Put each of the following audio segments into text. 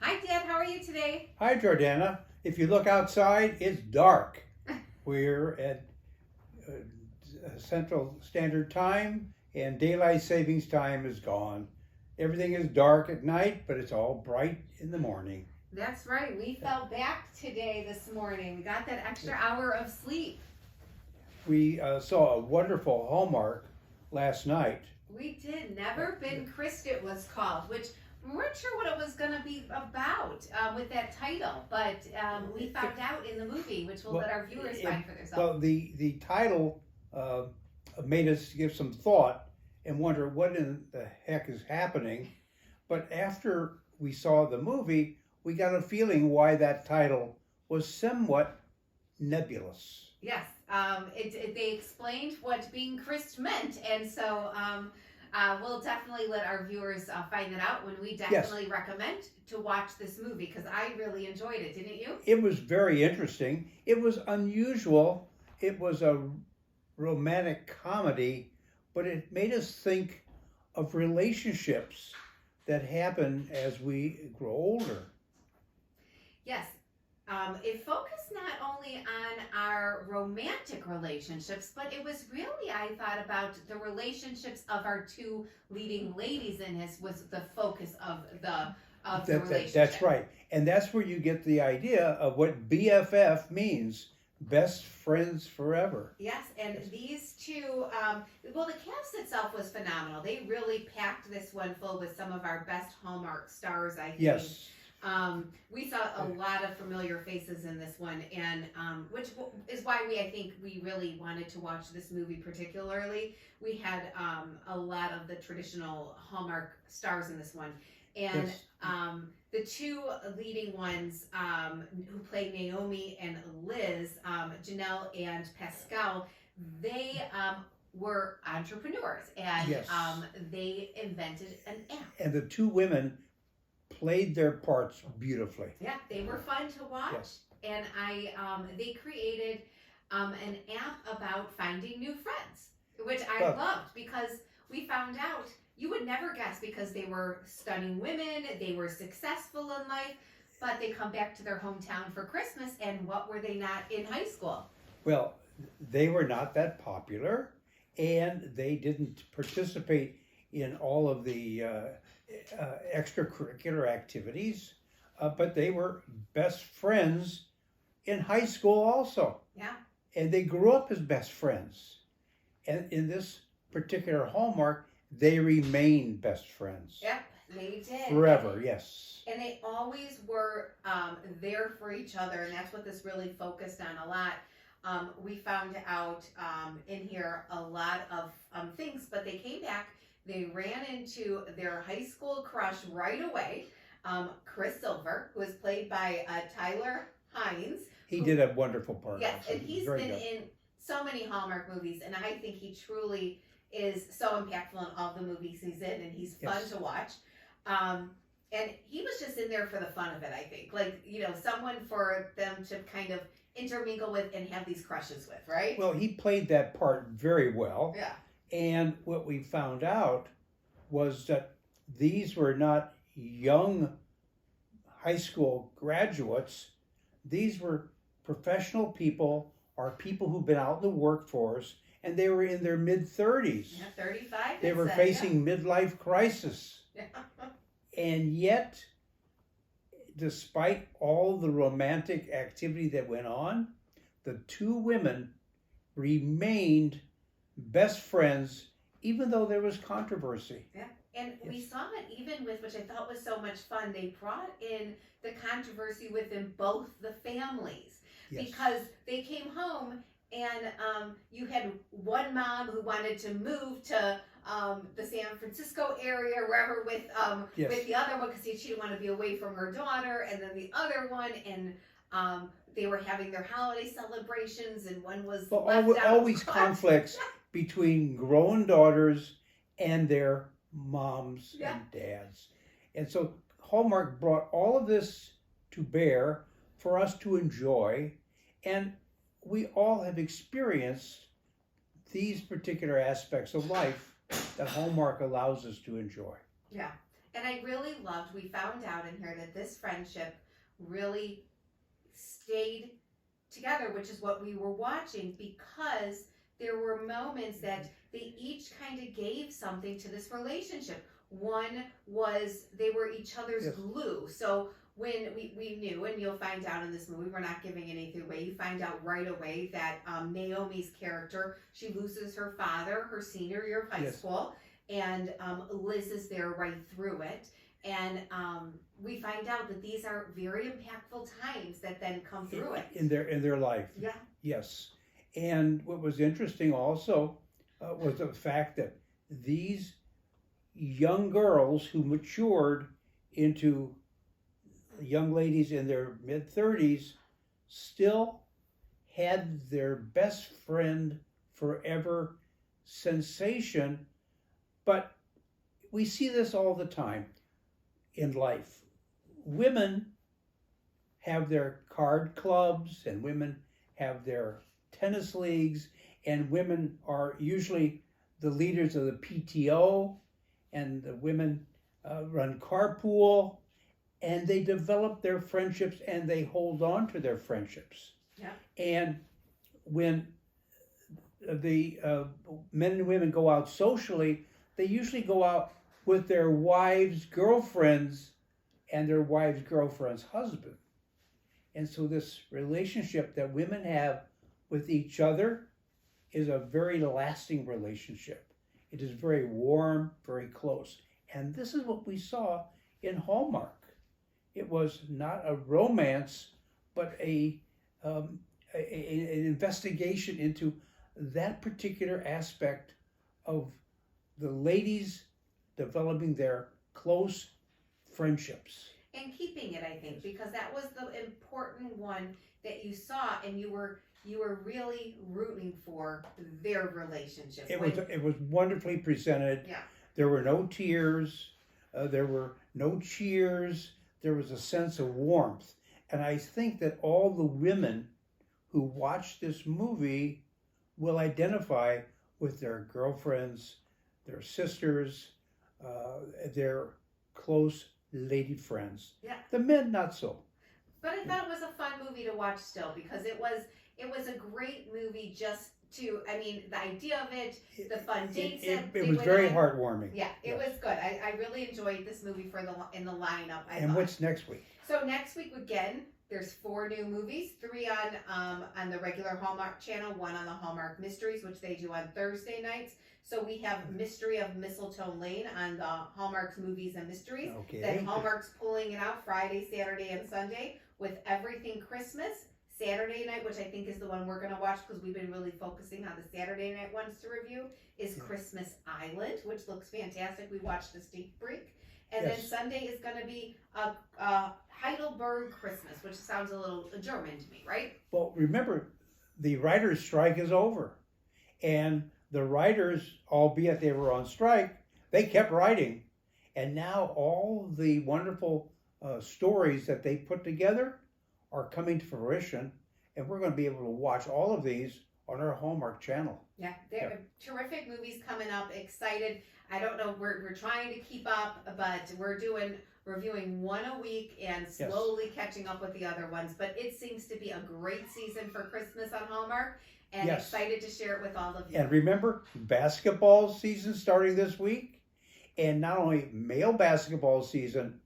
Hi, Dad. How are you today? Hi, Jordana. If you look outside, it's dark. We're at Central Standard Time, and daylight savings time is gone. Everything is dark at night, but it's all bright in the morning. That's right. We fell back today this morning. We got that extra hour of sleep. We saw a wonderful Hallmark last night. We did. Never Been Chris'd it was called, which we weren't sure what it was going to be about with that title, but we found out in the movie, which we'll let our viewers find for themselves. Well, the title made us give some thought and wonder what in the heck is happening. But after we saw the movie, we got a feeling why that title was somewhat nebulous. Yes, they explained what being Christ meant, and so we'll definitely let our viewers find that out when we definitely recommend to watch this movie, because I really enjoyed it, didn't you? It was very interesting. It was unusual. It was a romantic comedy, but it made us think of relationships that happen as we grow older. Yes. It focused not only on our romantic relationships, but it was really, I thought, about the relationships of our two leading ladies in this was the focus of the relationship. That's right. And that's where you get the idea of what BFF means, best friends forever. Yes, and these two, well, the cast itself was phenomenal. They really packed this one full with some of our best Hallmark stars, I think. Yes. We saw a lot of familiar faces in this one, and which is why I think we really wanted to watch this movie particularly. We had a lot of the traditional Hallmark stars in this one, and the two leading ones who played Naomi and Liz, Janelle and Pascal, they were entrepreneurs, and they invented an app. And the two women played their parts beautifully. Yeah, they were fun to watch. Yes. And they created an app about finding new friends, which I loved, because we found out you would never guess, because they were stunning women, they were successful in life, but they come back to their hometown for Christmas, and what were they not in high school? Well, they were not that popular, and they didn't participate in all of the extracurricular activities, but they were best friends in high school also. Yeah. And they grew up as best friends. And in this particular Hallmark, they remain best friends. Yep, they did. Forever, yes. And they always were there for each other, and that's what this really focused on a lot. We found out in here a lot of things, but they came back. They ran into their high school crush right away, Chris Silver, who was played by Tyler Hines. He did a wonderful part. Yes, and he's been in so many Hallmark movies, and I think he truly is so impactful in all the movies he's in, and he's fun to watch. And he was just in there for the fun of it, I think. Like, someone for them to kind of intermingle with and have these crushes with, right? Well, he played that part very well. Yeah. And what we found out was that these were not young high school graduates. These were professional people, or people who've been out in the workforce, and they were in their mid-30s. Yeah, 35. They were facing midlife crisis. Yeah. And yet, despite all the romantic activity that went on, the two women remained best friends, even though there was controversy. Yeah, and we saw it even with, which I thought was so much fun, they brought in the controversy within both the families. Yes. Because they came home, and you had one mom who wanted to move to the San Francisco area, wherever, with the other one, because she didn't want to be away from her daughter, and then the other one, and they were having their holiday celebrations, and one was always conflicts between grown daughters and their moms and dads. And so Hallmark brought all of this to bear for us to enjoy, and we all have experienced these particular aspects of life that Hallmark allows us to enjoy. Yeah. And I really loved, we found out in here that this friendship really stayed together, which is what we were watching, because there were moments that they each kind of gave something to this relationship. One was they were each other's glue. So when we knew, and you'll find out in this movie, we're not giving anything away, you find out right away that Naomi's character, she loses her father her senior year of high school, and Liz is there right through it. And we find out that these are very impactful times that then come through it in their life. Yeah. Yes. And what was interesting also was the fact that these young girls who matured into young ladies in their mid-30s still had their best friend forever sensation. But we see this all the time in life. Women have their card clubs, and women have their tennis leagues, and women are usually the leaders of the PTO, and the women run carpool, and they develop their friendships and they hold on to their friendships. Yeah. And when the men and women go out socially, they usually go out with their wives' girlfriends and their wives' girlfriends' husband. And so this relationship that women have with each other is a very lasting relationship. It is very warm, very close. And this is what we saw in Hallmark. It was not a romance, but an investigation into that particular aspect of the ladies developing their close friendships. And keeping it, I think, because that was the important one that you saw, and you were really rooting for their relationship. It was wonderfully presented. Yeah. There were no tears. There were no cheers. There was a sense of warmth. And I think that all the women who watch this movie will identify with their girlfriends, their sisters, their close lady friends. Yeah. The men, not so. But I thought it was a fun movie to watch still, because it was a great movie just to, I mean, the idea of it, the fun dates. It was very heartwarming. Yeah, it was good. I really enjoyed this movie in the lineup. And what's next week? So next week, again, there's 4 new movies, 3 on the regular Hallmark channel, 1 on the Hallmark Mysteries, which they do on Thursday nights. So we have Mystery of Mistletoe Lane on the Hallmark's Movies and Mysteries. Okay. Then Hallmark's pulling it out Friday, Saturday, and Sunday with Everything Christmas. Saturday night, which I think is the one we're going to watch because we've been really focusing on the Saturday night ones to review, is Christmas Island, which looks fantastic. We watched the Steak Break. And then Sunday is going to be Heidelberg Christmas, which sounds a little German to me, right? Well, remember, the writers' strike is over. And the writers, albeit they were on strike, they kept writing. And now all the wonderful stories that they put together are coming to fruition. And we're going to be able to watch all of these on our Hallmark channel. Yeah, there are terrific movies coming up. Excited. I don't know, we're trying to keep up, but we're reviewing 1 a week and slowly catching up with the other ones. But it seems to be a great season for Christmas on Hallmark, and excited to share it with all of you. And remember, basketball season starting this week, and not only male basketball season,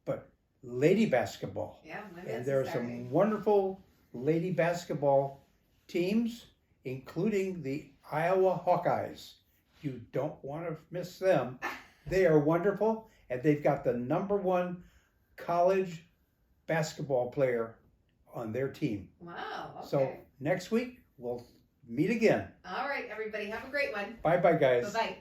but lady basketball. Yeah, and there are some wonderful lady basketball teams, including the Iowa Hawkeyes. You don't want to miss them. They are wonderful, and they've got the #1 college basketball player on their team. Wow, okay. So next week, we'll meet again. All right, everybody, have a great one. Bye-bye, guys. Bye-bye.